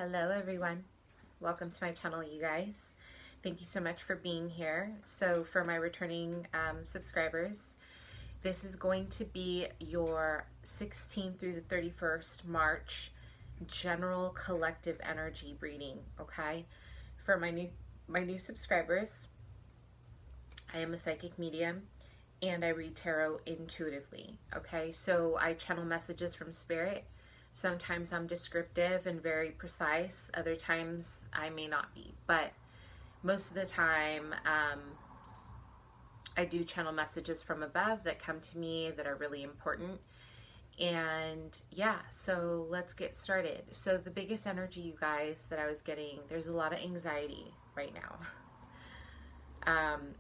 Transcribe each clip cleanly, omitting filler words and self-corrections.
Hello everyone, welcome to my channel, you guys. Thank you so much for being here. So for my returning subscribers, this is going to be your 16th through the 31st March general collective energy reading. Okay, for my new subscribers, I am a psychic medium and I read tarot intuitively. Okay, so I channel messages from spirit. Sometimes I'm descriptive and very precise. Other times I may not be, but most of the time I do channel messages from above that come to me that are really important. And yeah, so let's get started. So the biggest energy, you guys, that I was getting, there's a lot of anxiety right now.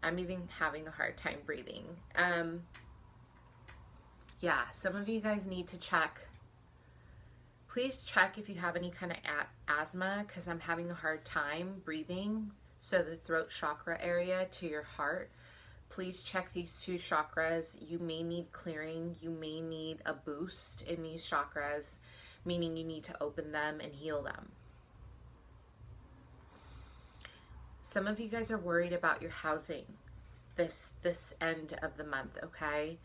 I'm even having a hard time breathing. Yeah, some of you guys need to check. Please check if you have any kind of asthma, because I'm having a hard time breathing. So the throat chakra area to your heart, please check these two chakras. You may need clearing. You may need a boost in these chakras, meaning you need to open them and heal them. Some of you guys are worried about your housing this end of the month, okay?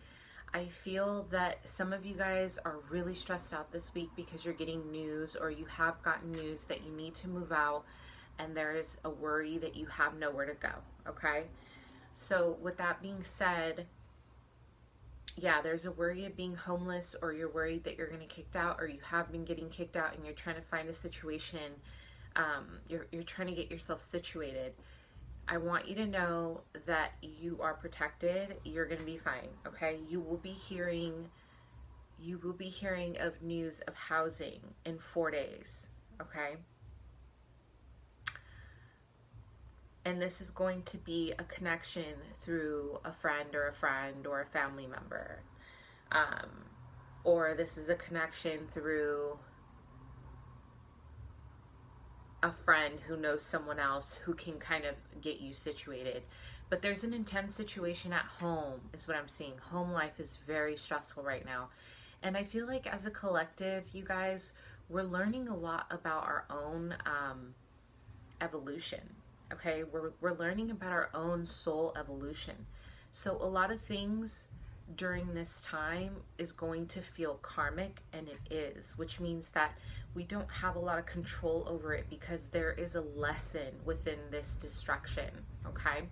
I feel that some of you guys are really stressed out this week because you're getting news, or you have gotten news that you need to move out, and there is a worry that you have nowhere to go, okay? So with that being said, yeah, there's a worry of being homeless, or you're worried that you're going to get kicked out, or you have been getting kicked out and you're trying to find a situation. You're trying to get yourself situated. I want you to know that you are protected. You're going to be fine, okay? You will be hearing of news of housing in 4 days, okay? And this is going to be a connection through a friend or a family member. Or this is a connection through a friend who knows someone else who can kind of get you situated. But there's an intense situation at home is what I'm seeing. Home life is very stressful right now. And I feel like as a collective, you guys, we're learning a lot about our own evolution. Okay, we're learning about our own soul evolution. So a lot of things during this time is going to feel karmic, and it is, which means that we don't have a lot of control over it because there is a lesson within this destruction, okay?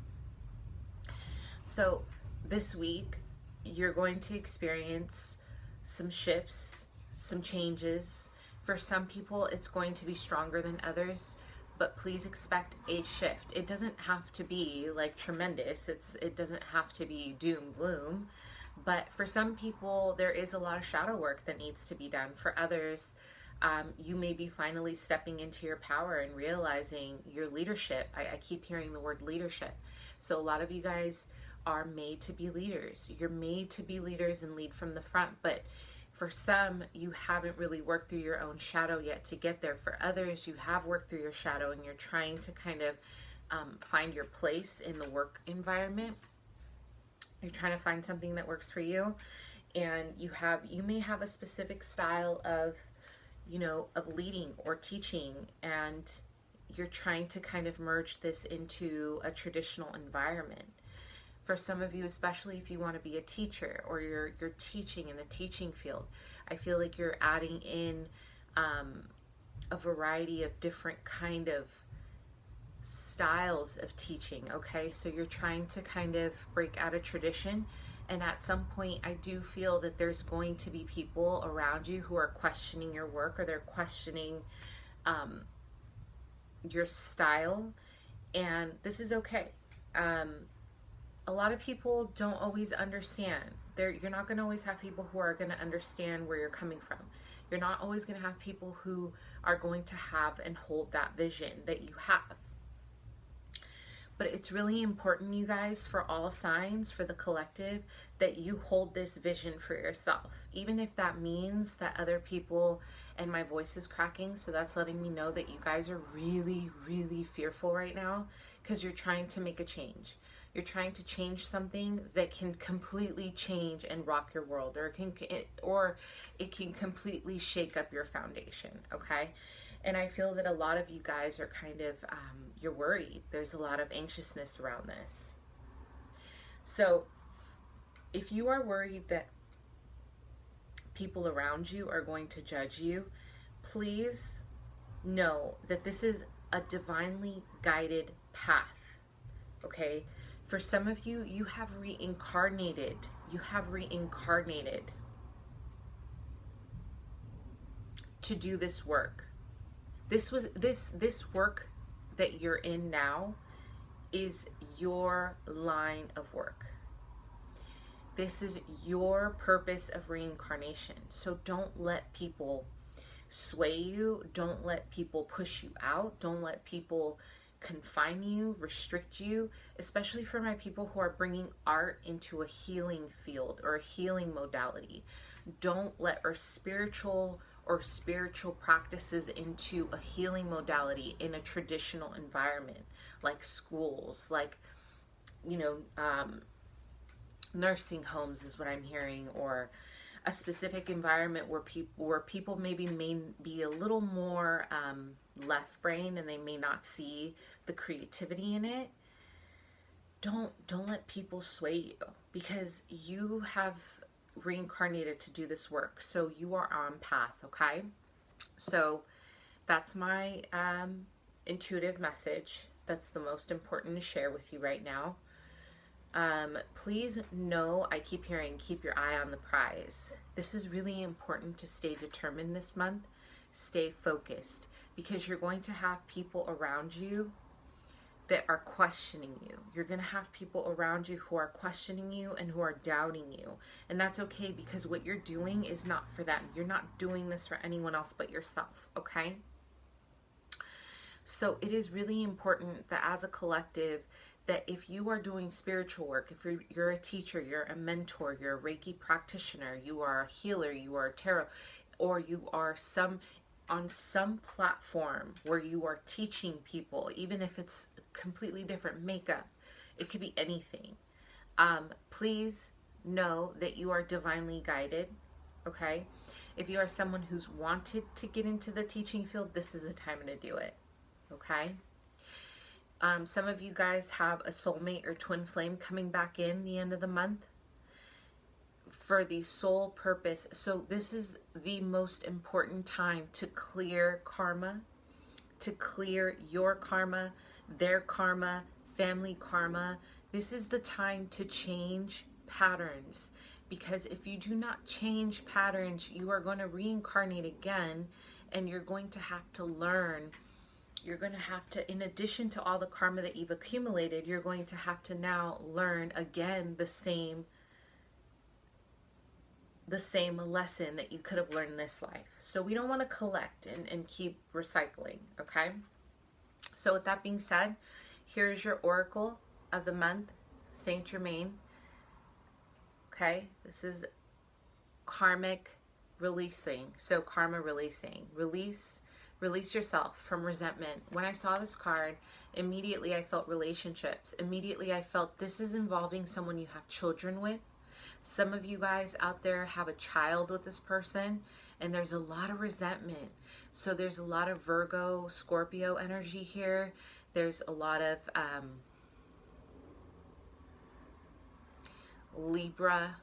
So this week you're going to experience some shifts, some changes. For some people it's going to be stronger than others, but please expect a shift. It doesn't have to be like tremendous. It doesn't have to be doom gloom. But for some people, there is a lot of shadow work that needs to be done. For others, you may be finally stepping into your power and realizing your leadership. I keep hearing the word leadership. So a lot of you guys are made to be leaders. You're made to be leaders and lead from the front. But for some, you haven't really worked through your own shadow yet to get there. For others, you have worked through your shadow and you're trying to kind of find your place in the work environment. You're trying to find something that works for you, and you may have a specific style of, of leading or teaching, and you're trying to kind of merge this into a traditional environment. For some of you, especially if you want to be a teacher or you're teaching in the teaching field, I feel like you're adding in a variety of different kind of styles of teaching, okay? So you're trying to kind of break out of tradition, and at some point I do feel that there's going to be people around you who are questioning your work, or they're questioning your style, and this is okay. A lot of people don't always understand. You're not going to always have people who are going to understand where you're coming from. You're not always going to have people who are going to have and hold that vision that you have. But it's really important, you guys, for all signs, for the collective, that you hold this vision for yourself. Even if that means that other people, and my voice is cracking, so that's letting me know that you guys are really, really fearful right now because you're trying to make a change. You're trying to change something that can completely change and rock your world, or it can completely shake up your foundation, okay? And I feel that a lot of you guys are kind of, you're worried. There's a lot of anxiousness around this. So if you are worried that people around you are going to judge you, please know that this is a divinely guided path, okay? For some of you, you have reincarnated. You have reincarnated to do this work. This work that you're in now is your line of work. This is your purpose of reincarnation. So don't let people sway you. Don't let people push you out. Don't let people confine you, restrict you, especially for my people who are bringing art into a healing field or a healing modality. Don't let spiritual practices into a healing modality in a traditional environment, like schools, like, you know, nursing homes is what I'm hearing, or a specific environment where people maybe may be a little more left brain and they may not see the creativity in it. Don't let people sway you, because you have reincarnated to do this work. So you are on path, okay? So that's my intuitive message. That's the most important to share with you right now. Please know, I keep hearing, keep your eye on the prize. This is really important to stay determined this month. Stay focused, because you're going to have people around you that are questioning you. You're going to have people around you who are questioning you and who are doubting you. And that's okay, because what you're doing is not for them. You're not doing this for anyone else but yourself, okay? So it is really important that as a collective, that if you are doing spiritual work, if you're a teacher, you're a mentor, you're a Reiki practitioner, you are a healer, you are a tarot, or you are on some platform where you are teaching people, even if it's completely different makeup, it could be anything. Please know that you are divinely guided, okay? If you are someone who's wanted to get into the teaching field, this is the time to do it, okay? Some of you guys have a soulmate or twin flame coming back in the end of the month for the soul purpose. So this is the most important time to clear karma, to clear your karma, their karma, family karma. This is the time to change patterns, because if you do not change patterns, you are going to reincarnate again, and you're going to have to learn. You're going to have to, in addition to all the karma that you've accumulated, you're going to have to now learn again the same lesson that you could have learned in this life. So we don't want to collect and keep recycling, okay? So with that being said, here's your oracle of the month, Saint Germain. Okay, this is karmic releasing. So karma releasing. Release yourself from resentment. When I saw this card, immediately I felt relationships. Immediately I felt this is involving someone you have children with. Some of you guys out there have a child with this person, and there's a lot of resentment. So there's a lot of Virgo, Scorpio energy here. There's a lot of Libra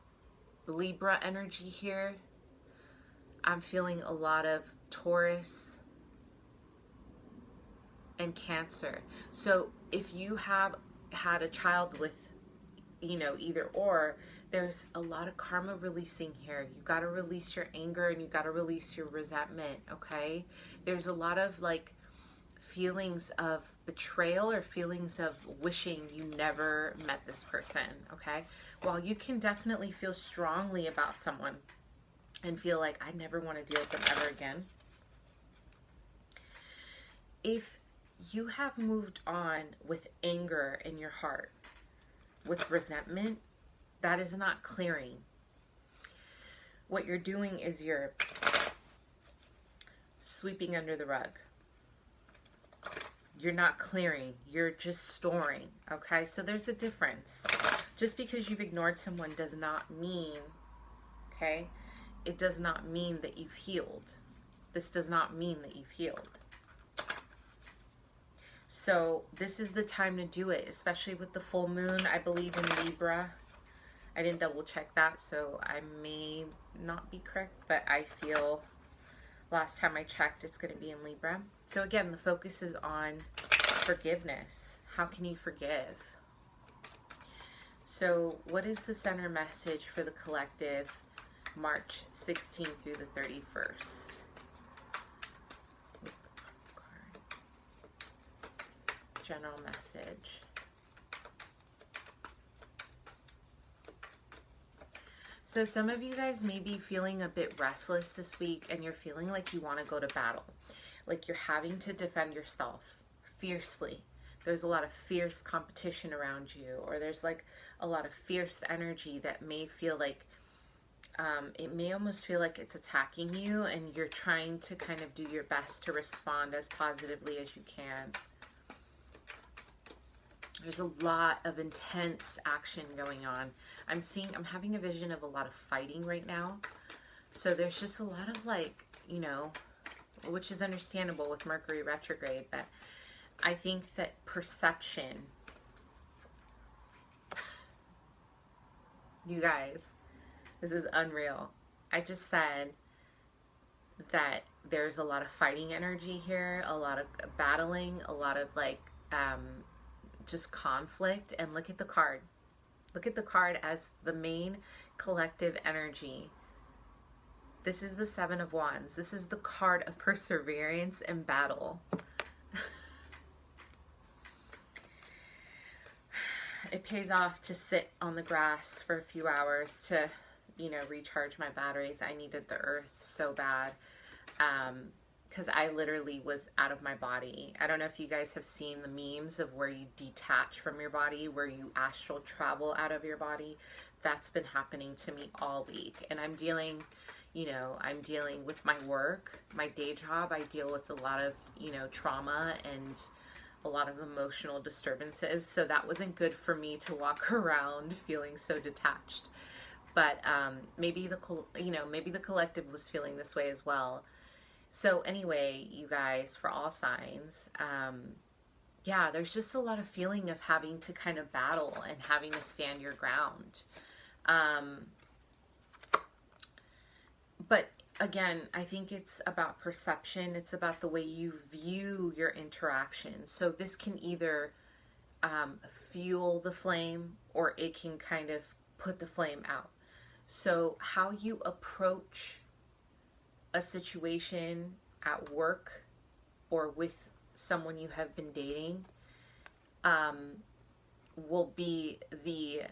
energy here. I'm feeling a lot of Taurus and Cancer. So if you have had a child with, you know, either or, there's a lot of karma releasing here. You got to release your anger and you got to release your resentment, okay? There's a lot of like feelings of betrayal or feelings of wishing you never met this person, okay? While you can definitely feel strongly about someone and feel like I never want to deal with them ever again, if you have moved on with anger in your heart, with resentment, that is not clearing. What you're doing is you're sweeping under the rug. You're not clearing. You're just storing. Okay? So there's a difference. Just because you've ignored someone does not mean, okay? It does not mean that you've healed. This does not mean that you've healed. So this is the time to do it, especially with the full moon, I believe, in Libra. I didn't double check that, so I may not be correct, but I feel last time I checked it's going to be in Libra. So again, the focus is on forgiveness. How can you forgive? So what is the center message for the collective March 16th through the 31st? General message. So some of you guys may be feeling a bit restless this week, and you're feeling like you want to go to battle. Like you're having to defend yourself fiercely. There's a lot of fierce competition around you, or there's like a lot of fierce energy that may feel like, it may almost feel like it's attacking you, and you're trying to kind of do your best to respond as positively as you can. There's a lot of intense action going on. I'm having a vision of a lot of fighting right now. So there's just a lot of like, you know, which is understandable with Mercury retrograde, but I think that perception, you guys, this is unreal. I just said that there's a lot of fighting energy here, a lot of battling, a lot of like, just conflict. And look at the card. Look at the card as the main collective energy. This is the Seven of Wands. This is the card of perseverance and battle. It pays off to sit on the grass for a few hours to, you know, recharge my batteries. I needed the earth so bad. Because I literally was out of my body. I don't know if you guys have seen the memes of where you detach from your body, where you astral travel out of your body. That's been happening to me all week. And I'm dealing, you know, I'm dealing with my work, my day job. I deal with a lot of, you know, trauma and a lot of emotional disturbances. So that wasn't good for me to walk around feeling so detached. But maybe maybe the collective was feeling this way as well. So anyway, you guys, for all signs, yeah, there's just a lot of feeling of having to kind of battle and having to stand your ground. But again, I think it's about perception. It's about the way you view your interactions. So this can either fuel the flame, or it can kind of put the flame out. So how you approach a situation at work or with someone you have been dating will be the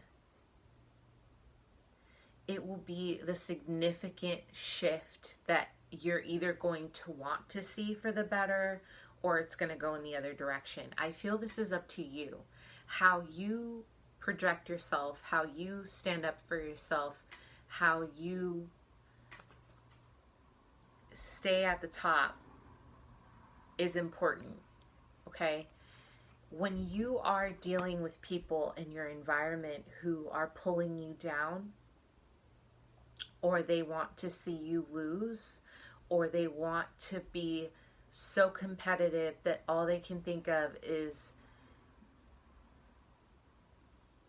significant shift that you're either going to want to see for the better, or it's going to go in the other direction. I feel this is up to you. How you project yourself, how you stand up for yourself, how you stay at the top is important, okay? When you are dealing with people in your environment who are pulling you down, or they want to see you lose, or they want to be so competitive that all they can think of is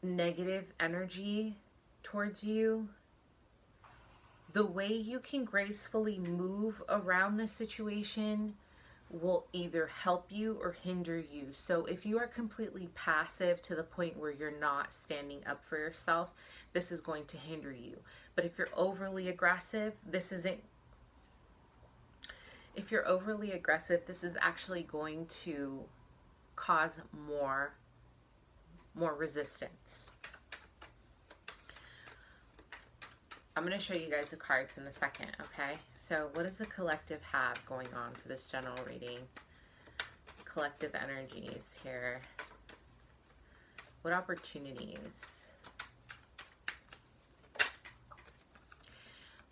negative energy towards you, the way you can gracefully move around the situation will either help you or hinder you. So if you are completely passive to the point where you're not standing up for yourself, this is going to hinder you. But if you're overly aggressive, this is actually going to cause more resistance. I'm going to show you guys the cards in a second, okay? So what does the collective have going on for this general reading? Collective energies here. What opportunities?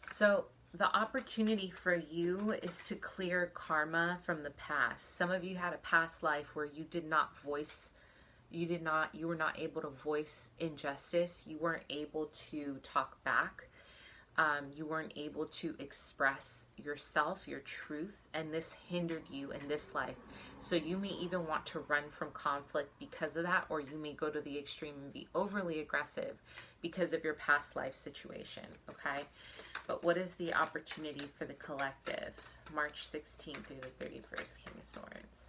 So the opportunity for you is to clear karma from the past. Some of you had a past life where you did not voice, you were not able to voice injustice. You weren't able to talk back. You weren't able to express yourself, your truth, and this hindered you in this life. So you may even want to run from conflict because of that, or you may go to the extreme and be overly aggressive because of your past life situation, okay? But what is the opportunity for the collective? March 16th through the 31st, King of Swords.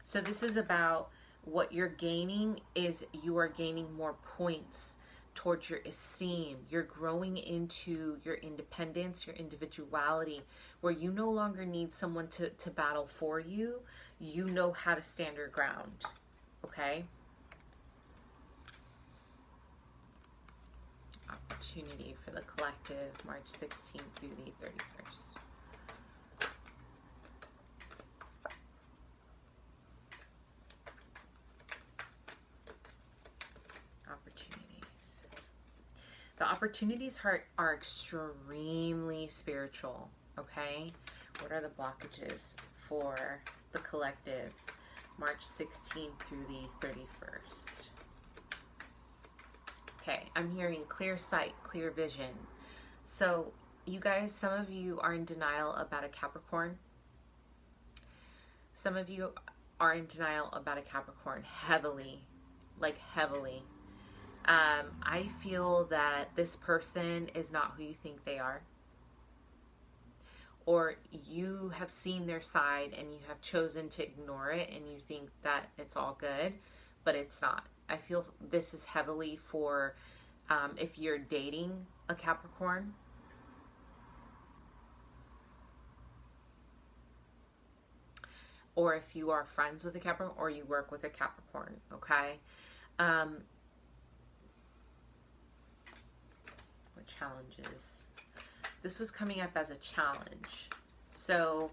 So this is about what you're gaining is you are gaining more points towards your esteem. You're growing into your independence, your individuality, where you no longer need someone to battle for you. You know how to stand your ground, okay? Opportunity for the collective, March 16th through the 31st. The opportunities are extremely spiritual, okay? What are the blockages for the collective, March 16th through the 31st? Okay, I'm hearing clear sight, clear vision. So, you guys, some of you are in denial about a Capricorn. Some of you are in denial about a Capricorn heavily, like heavily. I feel that this person is not who you think they are. Or you have seen their side and you have chosen to ignore it and you think that it's all good, but it's not. I feel this is heavily for if you're dating a Capricorn. Or if you are friends with a Capricorn or you work with a Capricorn, okay? Challenges. This was coming up as a challenge. So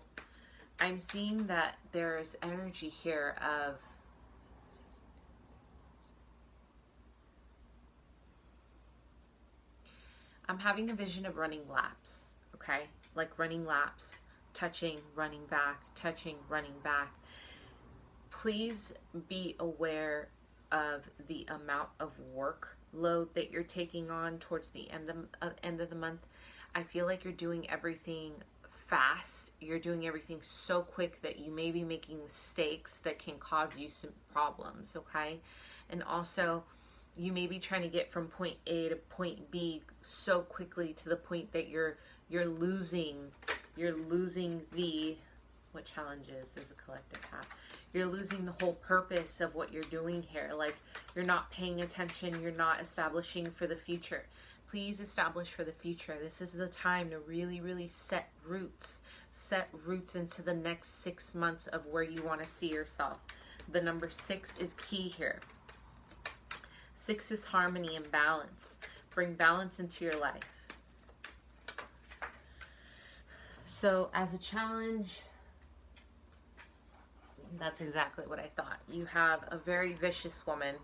I'm seeing that there's energy here of I'm having a vision of running laps, okay? Like running laps, touching, running back, touching, running back. Please be aware of the amount of workload that you're taking on towards the end of the month. I feel like you're doing everything fast. You're doing everything so quick that you may be making mistakes that can cause you some problems, okay? And also, you may be trying to get from point A to point B so quickly to the point that you're losing the, what challenges does a collective have? You're losing the whole purpose of what you're doing here. Like, you're not paying attention. You're not establishing for the future. Please establish for the future. This is the time to really, really set roots. Set roots into the next 6 months of where you want to see yourself. The number 6 is key here. 6 is harmony and balance. Bring balance into your life. So, as a challenge, that's exactly what I thought. You have a very vicious woman.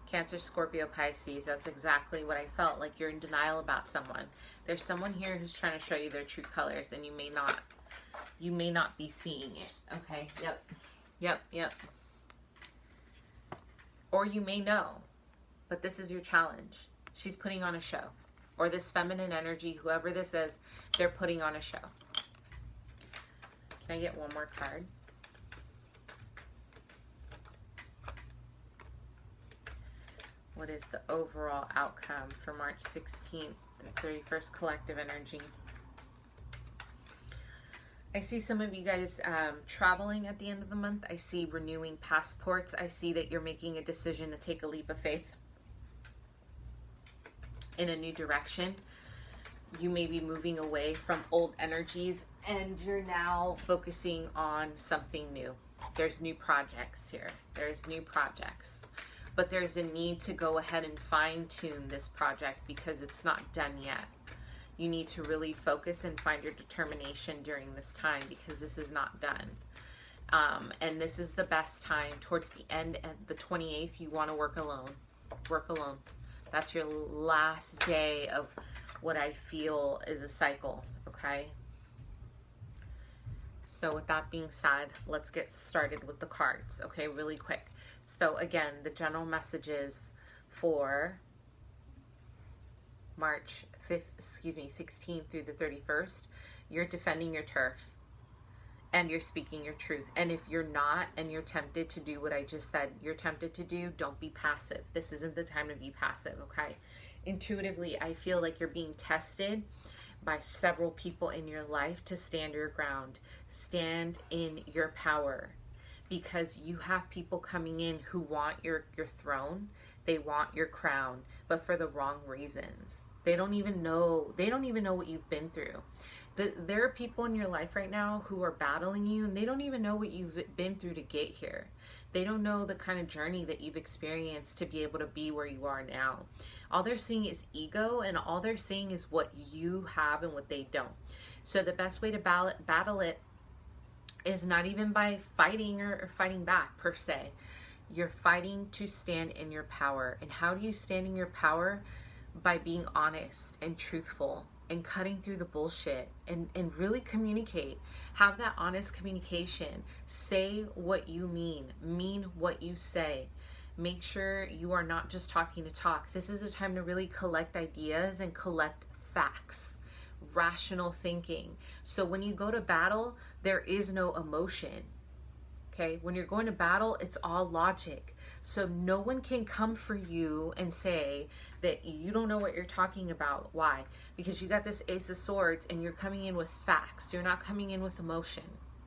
Cancer, Scorpio, Pisces. That's exactly what I felt. Like you're in denial about someone. There's someone here who's trying to show you their true colors, and you may not be seeing it. Okay. Yep. Or you may know, but this is your challenge. She's putting on a show. Or this feminine energy, whoever this is, they're putting on a show. Can I get one more card? What is the overall outcome for March 16th, the 31st collective energy? I see some of you guys traveling at the end of the month. I see renewing passports. I see that you're making a decision to take a leap of faith in a new direction. You may be moving away from old energies and you're now focusing on something new. There's new projects here. There's new projects. But there's a need to go ahead and fine-tune this project because it's not done yet. You need to really focus and find your determination during this time because this is not done. And this is the best time. Towards the end, at the 28th, you want to work alone. Work alone. That's your last day of what I feel is a cycle, okay? So with that being said, let's get started with the cards, okay, really quick. So again, the general messages for March 16th through the 31st, you're defending your turf and you're speaking your truth. And if you're not, and you're tempted to do what I just said you're tempted to do, don't be passive. This isn't the time to be passive, okay? Intuitively, I feel like you're being tested by several people in your life to stand your ground, stand in your power, because you have people coming in who want your throne, they want your crown, but for the wrong reasons. They don't even know what you've been through. There are people in your life right now who are battling you, and they don't even know what you've been through to get here. They don't know the kind of journey that you've experienced to be able to be where you are now. All they're seeing is ego, and all they're seeing is what you have and what they don't. So the best way to battle it is not even by fighting or fighting back per se. You're fighting to stand in your power. And how do you stand in your power? By being honest and truthful and cutting through the bullshit and really communicate. Have that honest communication. Say what you mean what you say. Make sure you are not just talking to talk. This is a time to really collect ideas and collect facts, rational thinking. So when you go to battle, there is no emotion. Okay, when you're going to battle, it's all logic. So no one can come for you and say that you don't know what you're talking about. Why? Because you got this Ace of Swords and you're coming in with facts. You're not coming in with emotion.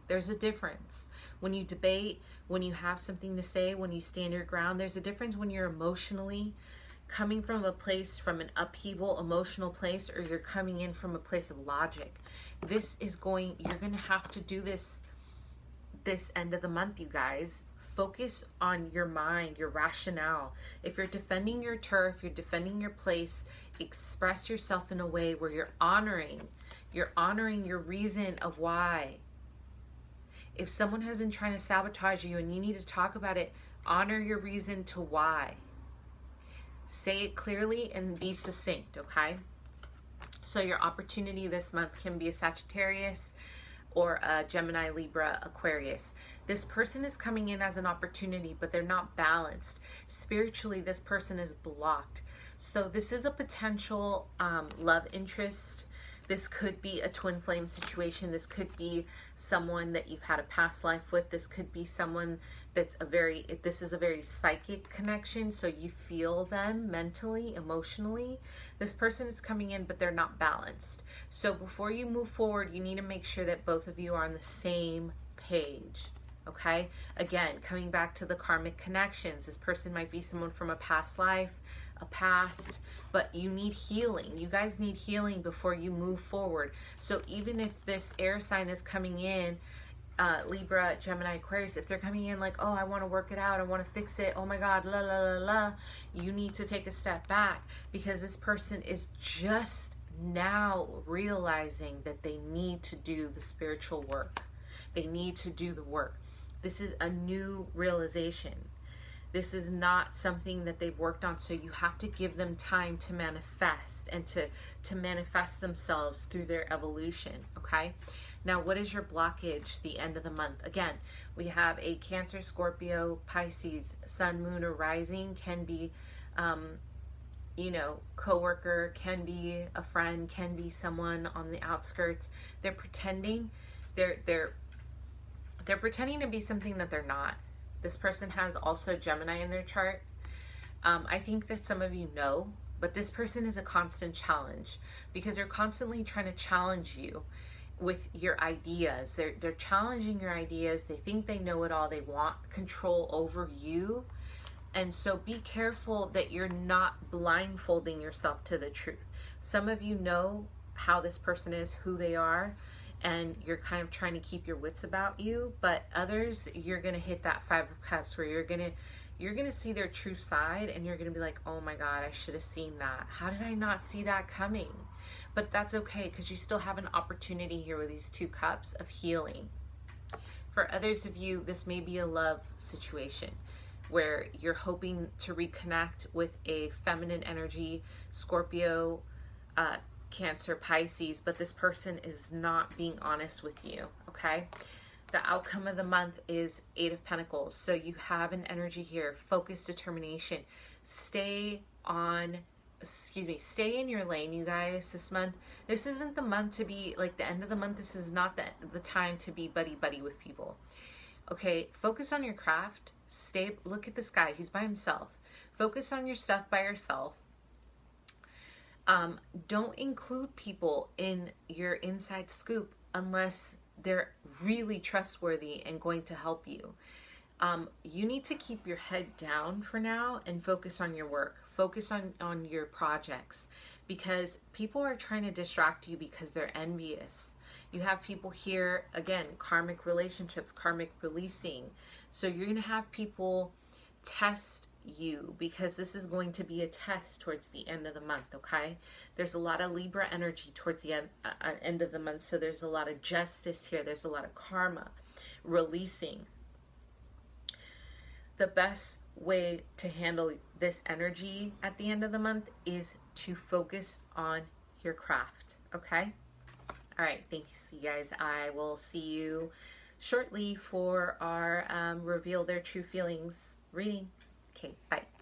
There's a difference. When you debate, when you have something to say, when you stand your ground, there's a difference when you're emotionally coming from a place, from an upheaval, emotional place, or you're coming in from a place of logic. You're going to have to do this end of the month, you guys. Focus on your mind, your rationale. If you're defending your turf, you're defending your place, express yourself in a way where you're honoring your reason of why. If someone has been trying to sabotage you and you need to talk about it, honor your reason to why. Say it clearly and be succinct, okay? So your opportunity this month can be a Sagittarius or a Gemini, Libra, Aquarius. This person is coming in as an opportunity, but they're not balanced. Spiritually, this person is blocked. So this is a potential love interest. This could be a twin flame situation. This could be someone that you've had a past life with. This could be someone that's this is a very psychic connection. So you feel them mentally, emotionally. This person is coming in, but they're not balanced. So before you move forward, you need to make sure that both of you are on the same page. Okay? Again, coming back to the karmic connections, this person might be someone from a past life, but you need healing. You guys need healing before you move forward. So even if this air sign is coming in, Libra, Gemini, Aquarius, if they're coming in like, oh, I want to work it out, I want to fix it, oh my God, la la la la, you need to take a step back, because this person is just now realizing that they need to do the spiritual work. They need to do the work. This is a new realization. This is not something that they've worked on, so you have to give them time to manifest and to manifest themselves through their evolution, okay? Now, what is your blockage the end of the month? Again, we have a Cancer, Scorpio, Pisces, Sun, Moon, or Rising. Can be, coworker, can be a friend, can be someone on the outskirts. They're pretending, they're pretending to be something that they're not. This person has also Gemini in their chart. I think that some of you know, but this person is a constant challenge, because they're constantly trying to challenge you with your ideas. They're challenging your ideas. They think they know it all. They want control over you. And so be careful that you're not blindfolding yourself to the truth. Some of you know how this person is, who they are, and you're kind of trying to keep your wits about you, but others, you're going to hit that Five of Cups where you're going to see their true side, and you're going to be like, oh my God, I should have seen that. How did I not see that coming? But that's okay, because you still have an opportunity here with these 2 cups of healing. For others of you, this may be a love situation where you're hoping to reconnect with a feminine energy, Scorpio, Cancer, Pisces, but this person is not being honest with you, okay? The outcome of the month is 8 of Pentacles. So you have an energy here, focus, determination. Stay in your lane, you guys, this month. This isn't the month to be, like, the end of the month. This is not the time to be buddy-buddy with people. Okay, focus on your craft. Look at this guy. He's by himself. Focus on your stuff by yourself. Don't include people in your inside scoop unless they're really trustworthy and going to help you. You need to keep your head down for now and focus on your work. Focus on your projects, because people are trying to distract you because they're envious. You have people here, again, karmic relationships, karmic releasing. So you're going to have people test you, because this is going to be a test towards the end of the month, okay? There's a lot of Libra energy towards the end of the month, so there's a lot of justice here. There's a lot of karma, releasing. The best way to handle this energy at the end of the month is to focus on your craft, okay? All right, thanks, you guys. I will see you shortly for our Reveal Their True Feelings reading. Okay, bye.